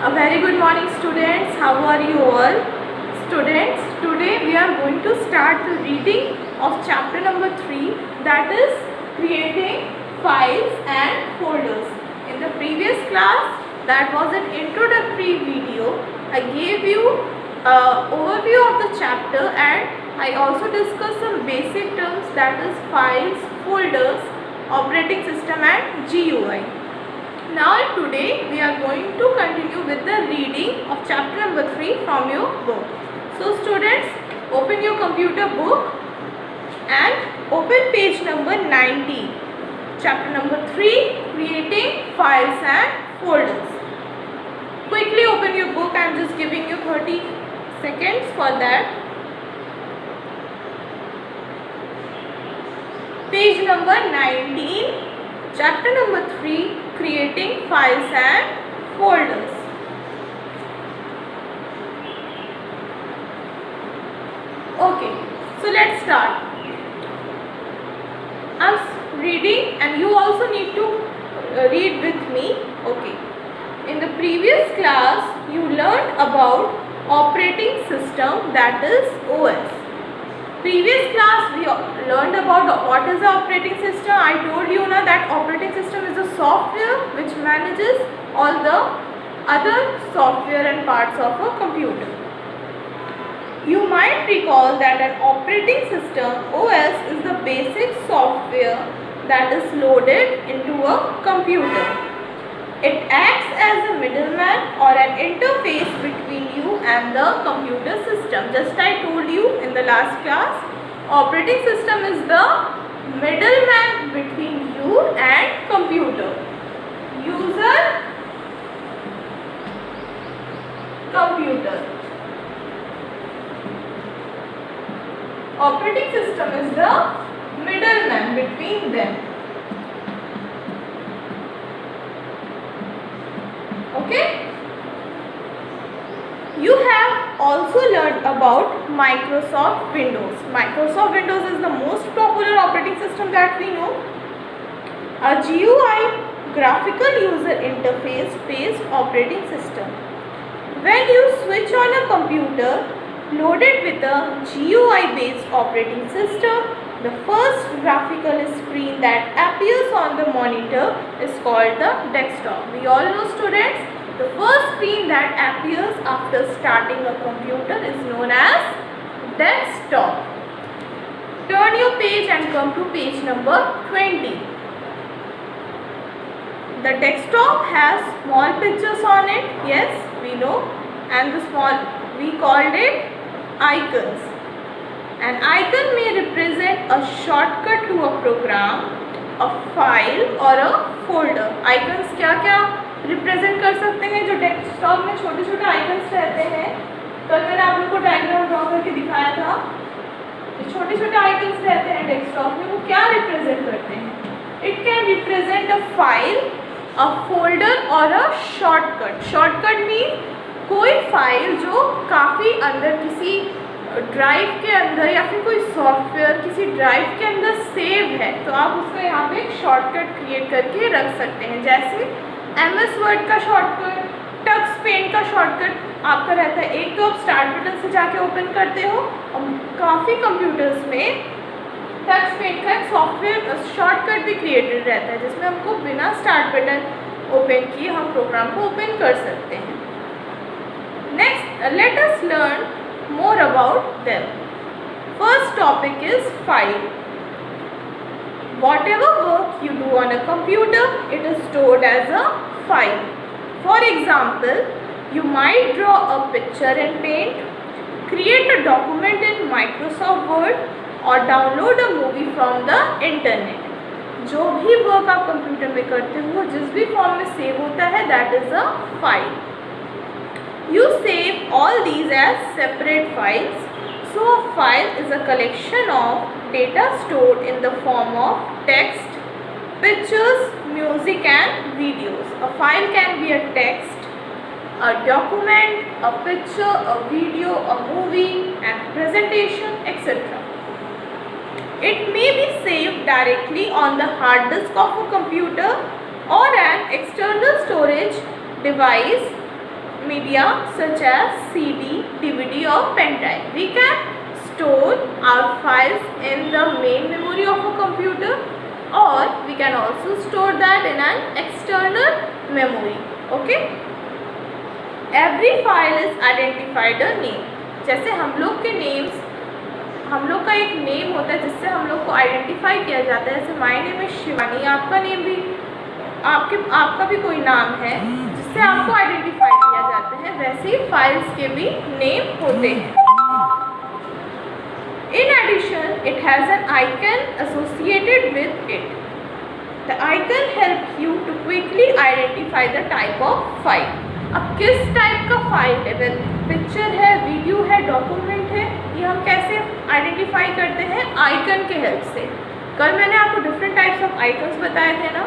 A very good morning students. How are you all? Students, today we are going to start the reading of chapter number 3, that is creating files and folders. In the previous class, that was an introductory video. I gave you an overview of the chapter and I also discussed some basic terms, that is files, folders, operating system and GUI. Now today we are going to continue with the reading of chapter number 3 from your book. So students, open your computer book and open page number 90. Chapter number 3, creating files and folders. Quickly open your book. I am just giving you 30 seconds for that. Page number 19. Chapter number 3, creating files and folders. Okay, so let's start. I'm reading and you also need to read with me. Okay. In the previous class, you learned about operating system, that is OS. Previous class we learned about what is the operating system. I told you now that operating system is a software which manages all the other software and parts of a computer. You might recall that an operating system, OS, is the basic software that is loaded into a computer. It acts as a middleman or an interface between you and the computer system. Just I told you in the last class, operating system is the middleman between you and computer. User, computer. Operating system is the middleman between them. Okay. You have also learned about Microsoft Windows. Microsoft Windows is the most popular operating system that we know. A GUI, graphical user interface based operating system. When you switch on a computer loaded with a GUI based operating system, the first graphical screen that appears on the monitor is called the desktop. We all know students, the first screen that appears after starting a computer is known as desktop. Turn your page and come to page number 20. The desktop has small pictures on it, yes, we know, and the small, we called it icons. An icon may represent a shortcut to a program, a file or a folder. Icons क्या represent कर सकते हैं? जो desktop में छोटे छोटे icons रहते हैं, कल मैंने आप लोग को डायग्राम ड्रॉ करके दिखाया था, जो छोटे छोटे आइकन्स रहते हैं डेस्कटॉप में, वो क्या रिप्रेजेंट करते हैं? It can represent a file, a folder और अ शॉर्टकट. शॉर्टकट मीन कोई फाइल जो काफ़ी अंदर किसी ड्राइव के अंदर या फिर कोई सॉफ्टवेयर किसी ड्राइव के अंदर सेव है, तो आप उसका यहाँ पे एक शॉर्टकट क्रिएट करके रख सकते हैं. जैसे MS वर्ड का शॉर्टकट, टक्स पेंट का शॉर्टकट आपका रहता है. एक तो आप स्टार्ट बटन से जाके ओपन करते हो, और काफ़ी कंप्यूटर्स में टक्स पेंट का एक सॉफ्टवेयर शॉर्टकट भी क्रिएटेड रहता है, जिसमें हमको बिना स्टार्ट बटन ओपन किए हम प्रोग्राम को ओपन कर सकते हैं. Next, let us learn more about them. First topic is file. Whatever work you do on a computer, it is stored as a file. For example, you might draw a picture in Paint, create a document in Microsoft Word or download a movie from the internet. जो भी work आप computer में करते हो, जिस भी form में save होता है, that is a file. You save all these as separate files. So a file is a collection of data stored in the form of text, pictures, music and videos. A file can be a text, a document, a picture, a video, a movie, and presentation, etc. It may be saved directly on the hard disk of a computer or an external storage device media such as CD, DVD or pen drive. We can store our files in the main memory of a computer, or we can also store that in an external memory. Okay. Every file is identified a name. जैसे हम लोग के names, हम लोग का एक name होता है जिससे हम लोग को आइडेंटिफाई किया जाता है. जैसे माय नेम इज शिवानी, आपका नेम भी, आपका भी कोई नाम है जिससे आपको आइडेंटिफाई किया जाता है. वैसे ही फाइल्स के भी नेम होते हैं. In addition, it has an icon associated with it. The icon helps you to quickly identify the type of file. अब किस टाइप का फाइल है, पिक्चर है, वीडियो है, डॉक्यूमेंट है, ये हम कैसे आइडेंटिफाई करते हैं? आइकन के हेल्प से. कल मैंने आपको डिफरेंट टाइप्स ऑफ आइकन्स बताए थे ना.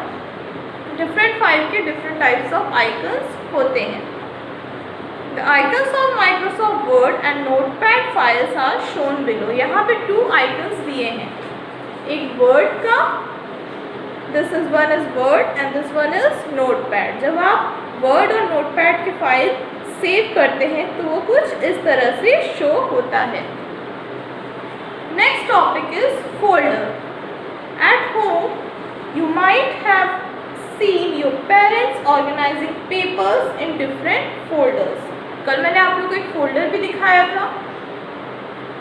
डिफरेंट फाइल के डिफरेंट टाइप्स ऑफ आइकन्स होते हैं. The icons of Microsoft Word and Notepad files are shown below. यहाँ पे 2 icons दिए हैं. एक Word का, this is one is Word and this one is Notepad. जब आप Word और Notepad के फाइल सेव करते हैं तो वो कुछ इस तरह से शो होता है. Next topic is folder. At home, you might have seen your parents organizing papers in different folders. कल मैंने आप लोगों को एक फोल्डर भी दिखाया था.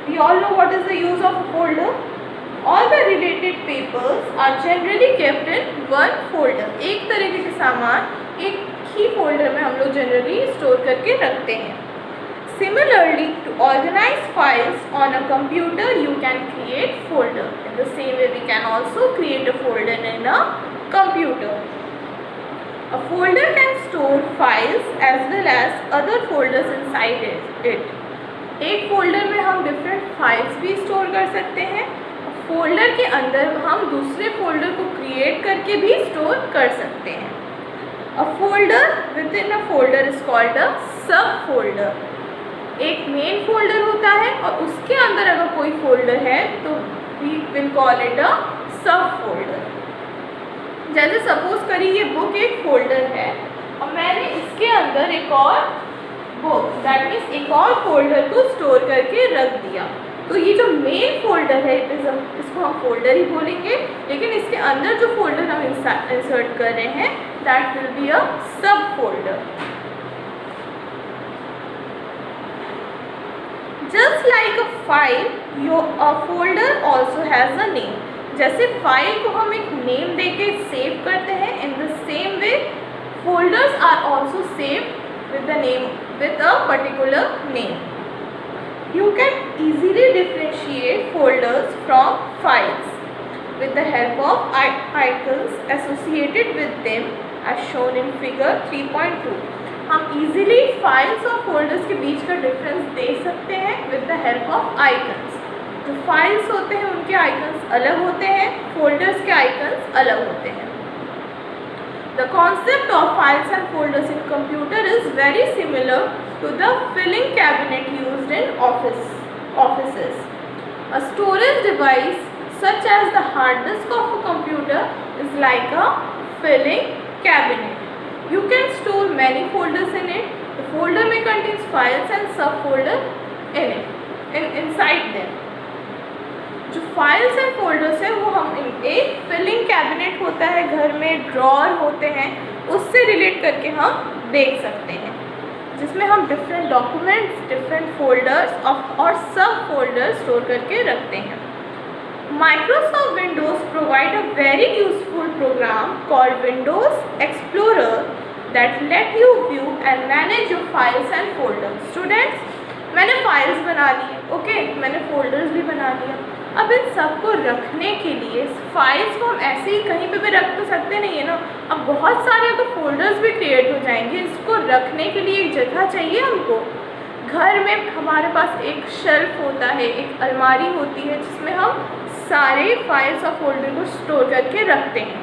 We all know what is the use of a folder. All the related papers are generally kept in one folder. एक तरीके के सामान एक ही फोल्डर में हम लोग जनरली स्टोर करके रखते हैं. Similarly, to organize files on a computer, you can create folder. In the same way, we can also create a folder in a computer. A folder can store files as well as other folders inside it. एक folder में हम different files भी store कर सकते हैं. Folder के अंदर हम दूसरे फोल्डर को क्रिएट करके भी स्टोर कर सकते हैं. A folder within a folder is called a सब फोल्डर. एक मेन फोल्डर होता है और उसके अंदर अगर कोई फोल्डर है तो we will call it a सब फोल्डर. जैसे सपोज करिए ये बुक एक फोल्डर है और मैंने इसके अंदर एक और बुक, दैट मीन्स एक और फोल्डर को स्टोर करके रख दिया. तो ये जो मेन फोल्डर है इसको हम फोल्डर ही बोलेंगे, लेकिन इसके अंदर जो फोल्डर हम इंसर्ट कर रहे हैं that will be a subfolder. Just like a file, a folder also has a name. जैसे फाइल को हम एक नेम देके सेव करते हैं, in the same way folders are also saved with the name, with a particular name. You can easily differentiate folders from files with the help of icons associated with them as shown in figure 3.2. हम easily files और folders के बीच का difference देख सकते हैं with the help of icons. जो files होते हैं उनके आइकन्स अलग होते हैं, फोल्डर्स के आइकन्स अलग होते हैं. The concept of files and folders in computer is very similar to the filing cabinet used in offices. A storage device such as the hard disk of a computer is like a filing cabinet. You can store many folders in it. The folder may contain files and subfolder in it, inside them. जो files and folders है वो हम एक filling cabinet होता है घर में, drawer होते हैं, उससे रिलेट करके हम देख सकते हैं, जिसमें हम डिफरेंट डॉक्यूमेंट्स, डिफरेंट फोल्डर्स और सब फोल्डर्स स्टोर करके रखते हैं. Microsoft Windows provide a very useful program called Windows Explorer that let you view and manage your files and folders. Students, मैंने फाइल्स बना ली, ओके, मैंने फोल्डर्स भी बना लिया. अब इन सबको रखने के लिए फाइल्स को हम ऐसे ही कहीं पे भी रख तो सकते नहीं है ना. अब बहुत सारे तो फोल्डर्स भी क्रिएट हो जाएंगे. इसको रखने के लिए एक जगह चाहिए हमको. घर में हमारे पास एक शेल्फ होता है, एक अलमारी होती है जिसमें हम सारे फाइल्स और फोल्डर को स्टोर करके रखते हैं.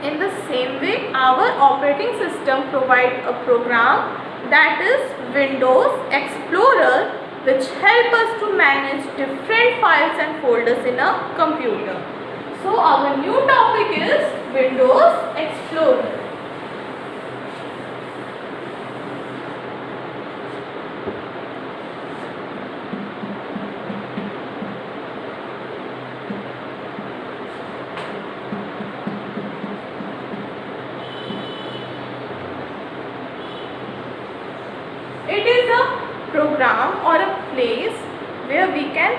In the same way our operating system provide a program that is Windows Explorer, which help us to manage different files and folders in a computer. So our new topic is Windows Explorer. It is a program or a place where we can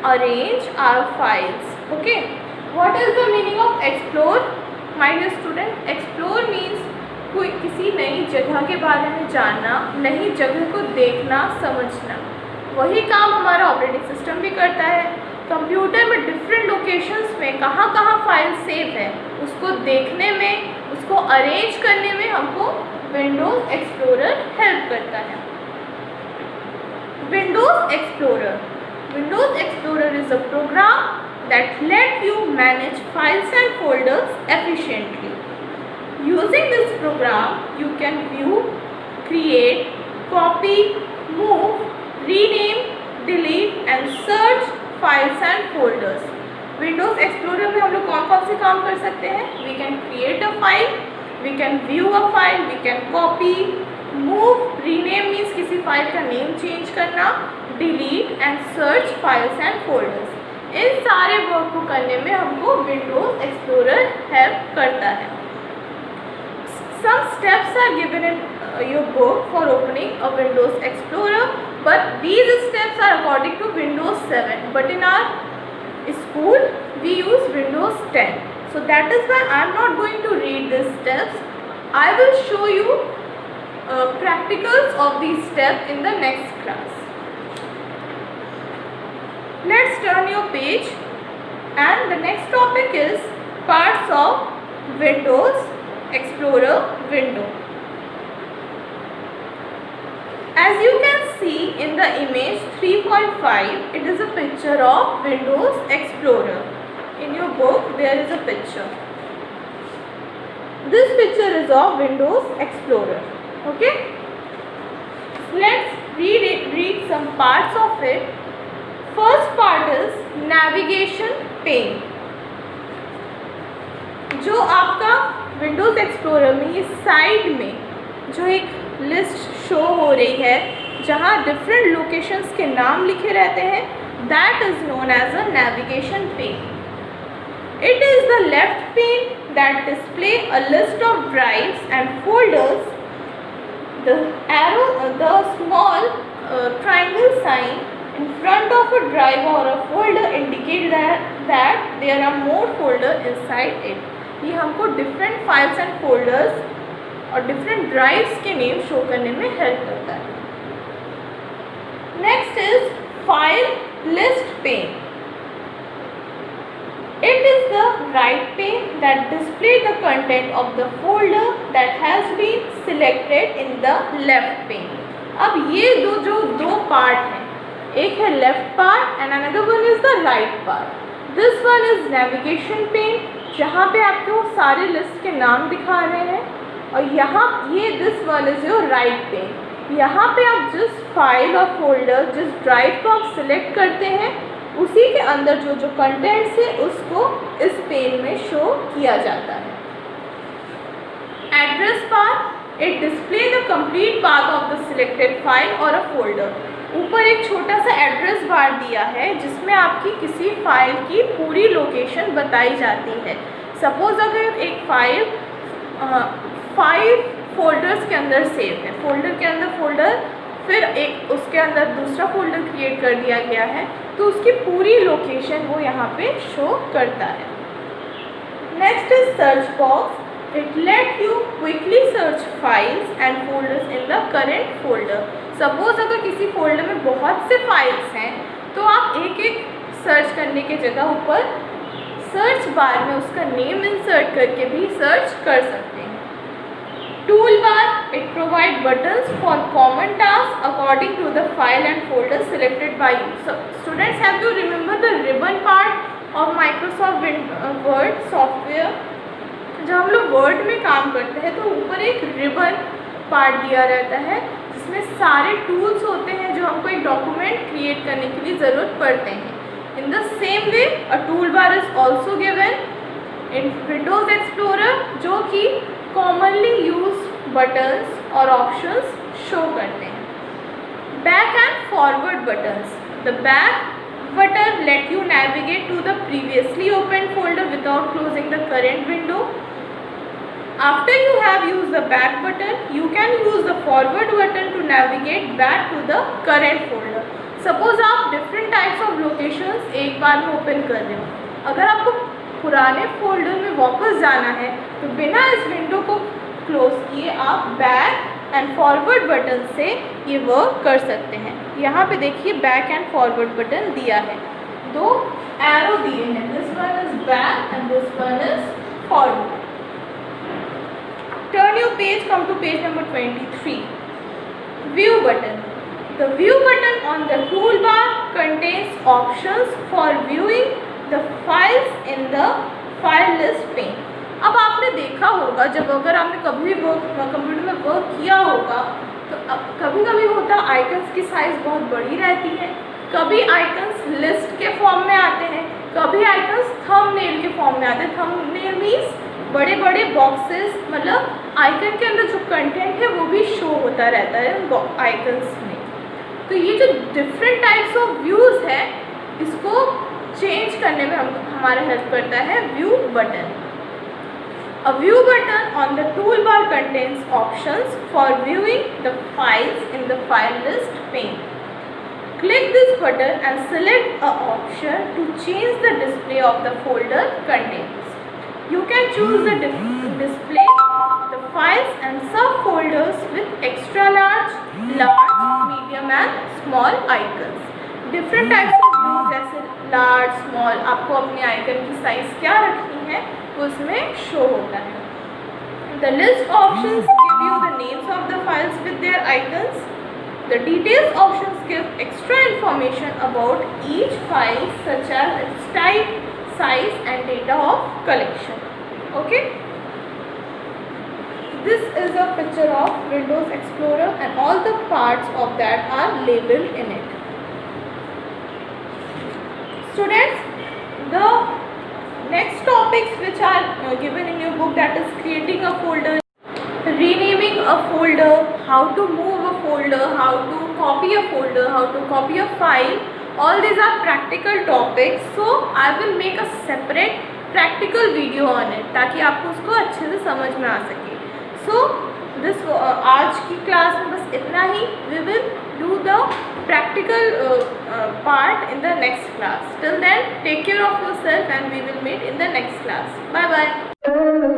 arrange our files. Okay. What is the meaning of explore? My dear student, explore means कोई किसी नई जगह के बारे में जानना, नई जगह को देखना, समझना. वही काम हमारा ऑपरेटिंग सिस्टम भी करता है. कंप्यूटर में डिफरेंट लोकेशंस में कहाँ कहाँ फाइल सेव है उसको देखने में, उसको अरेंज करने में हमको विंडोज़ एक्सप्लोरर हेल्प करता है. Windows explorer is a program that let you manage files and folders efficiently. Using this program, you can view, create, copy, move, rename, delete and search files and folders. Windows Explorer में हम लोग कौन कौन से काम कर सकते हैं? We can create a file, we can view a file, we can copy, move, rename means किसी फाइल का नेम चेंज करना, delete and search files and folders. इन सारे वर्क को करने में हमको विंडोज़ एक्सप्लोरर हेल्प करता है. Some steps are given in your book for opening a Windows Explorer, but these steps are according to Windows 7. But in our school, we use Windows 10. So that is why I am not going to read these steps. I will show you practicals of these steps in the next class. Let's turn your page, and the next topic is parts of Windows Explorer window. As you can see in the image 3.5, it is a picture of Windows Explorer. In your book there is a picture. This picture is of Windows Explorer. Okay, let's read some parts of it. First part is navigation pane. जो आपका Windows explorer में ये side में जो एक list show हो रही है जहाँ डिफरेंट लोकेशंस के नाम लिखे रहते हैं, that is known as a navigation pane. It is the left pane that display a list of drives and folders. The arrow, the small triangle sign in front of a drive or a folder indicate that there are more folders inside it. ये हमको different files and folders और different drives के name show करने में help करता है. Next is file list pane. It is the right pane that displays the content of the folder that has been selected in the left pane. अब ये दो part हैं, एक है left part and another one is the right part. This one is navigation pane जहाँ पे आपको सारे लिस्ट के नाम दिखा रहे हैं, और यहाँ ये this one is your right pane. यहाँ पे आप जिस फाइल और फोल्डर, जिस ड्राइव को आप सिलेक्ट करते हैं, उसी के अंदर जो कंटेंट्स है उसको इस पेन में शो किया जाता है. Address bar, it display the complete path of the selected file और अ फोल्डर. ऊपर एक छोटा सा एड्रेस बार दिया है जिसमें आपकी किसी फाइल की पूरी लोकेशन बताई जाती है. सपोज अगर एक फाइल 5 फोल्डर्स के अंदर सेव है, फोल्डर के अंदर फोल्डर, फिर एक उसके अंदर दूसरा फोल्डर क्रिएट कर दिया गया है, तो उसकी पूरी लोकेशन वो यहाँ पे शो करता है. Next is search box. It let you quickly search files and folders in the current folder. Suppose अगर किसी फोल्डर में बहुत से फाइल्स हैं तो आप एक एक सर्च करने की जगह ऊपर सर्च बार में उसका नेम इंसर्ट करके भी सर्च कर सकते हैं. Toolbar, it provides buttons for common tasks according to the file and folder selected by you. So students, have you remember the ribbon part of Microsoft Word software? जब हम लोग word में काम करते हैं तो ऊपर एक रिबन पार्ट दिया रहता है जिसमें सारे टूल्स होते हैं जो हमको एक डॉक्यूमेंट क्रिएट करने के लिए ज़रूरत पड़ते हैं. In the same way a tool bar is also given in Windows explorer, जो कि कॉमनली यूज बटन्स और ऑप्शंस शो करते हैं. Back and forward buttons. The back button let you navigate to the previously opened folder without closing the current window. After you have used the back button, you can use the forward button to navigate back to the current folder. Suppose आप different types of locations एक बार में open कर रहे हो. अगर आपको पुराने folder में वापस जाना है तो बिना इस विंडो को क्लोज किए आप बैक एंड फॉरवर्ड बटन से ये वर्क कर सकते हैं. यहाँ पे देखिए बैक एंड फॉरवर्ड बटन दिया है, दो एरो दिए हैं. This one is back and this one is forward. Turn your page, come to page number 23. View button. The view button on the toolbar contains options for viewing the files in the file list pane. अब आपने देखा होगा, जब अगर आपने कभी computer में work किया होगा तो कभी कभी होता आइकन्स की साइज़ बहुत बड़ी रहती है, कभी आइकन्स लिस्ट के फॉर्म में आते हैं, कभी आइकन्स थंबनेल के फॉर्म में आते हैं. थंबनेल मीन्स बड़े बड़े बॉक्सेस, मतलब आइकन के अंदर जो कंटेंट है वो भी शो होता रहता है उन आइकन्स में. तो ये जो डिफरेंट टाइप्स ऑफ व्यूज़ है इसको चेंज करने में हमारा हेल्प करता है view button. A view button on the toolbar contains options for viewing the files in the file list pane. Click this button and select an option to change the display of the folder contents. You can choose the display the files and subfolders with extra large, medium and small icons. Different types of views जैसे large, small, आपको अपने icon की size क्या रखनी है उसमें show होता है. The list options give you the names of the files with their icons. The details options give extra information about each file such as its type, size and data of collection. Okay, this is a picture of Windows Explorer and all the parts of that are labeled in it. Students, the next topics which are given in your book, that is creating a folder, renaming a folder, how to move a folder, how to copy a folder, how to copy a file. All these are practical topics, so I will make a separate practical video on it ताकि आपको उसको अच्छे से समझ में आ सके. So this आज की क्लास में बस इतना ही. We will do the practical part in the next class. Till then, take care of yourself and we will meet in the next class. Bye bye.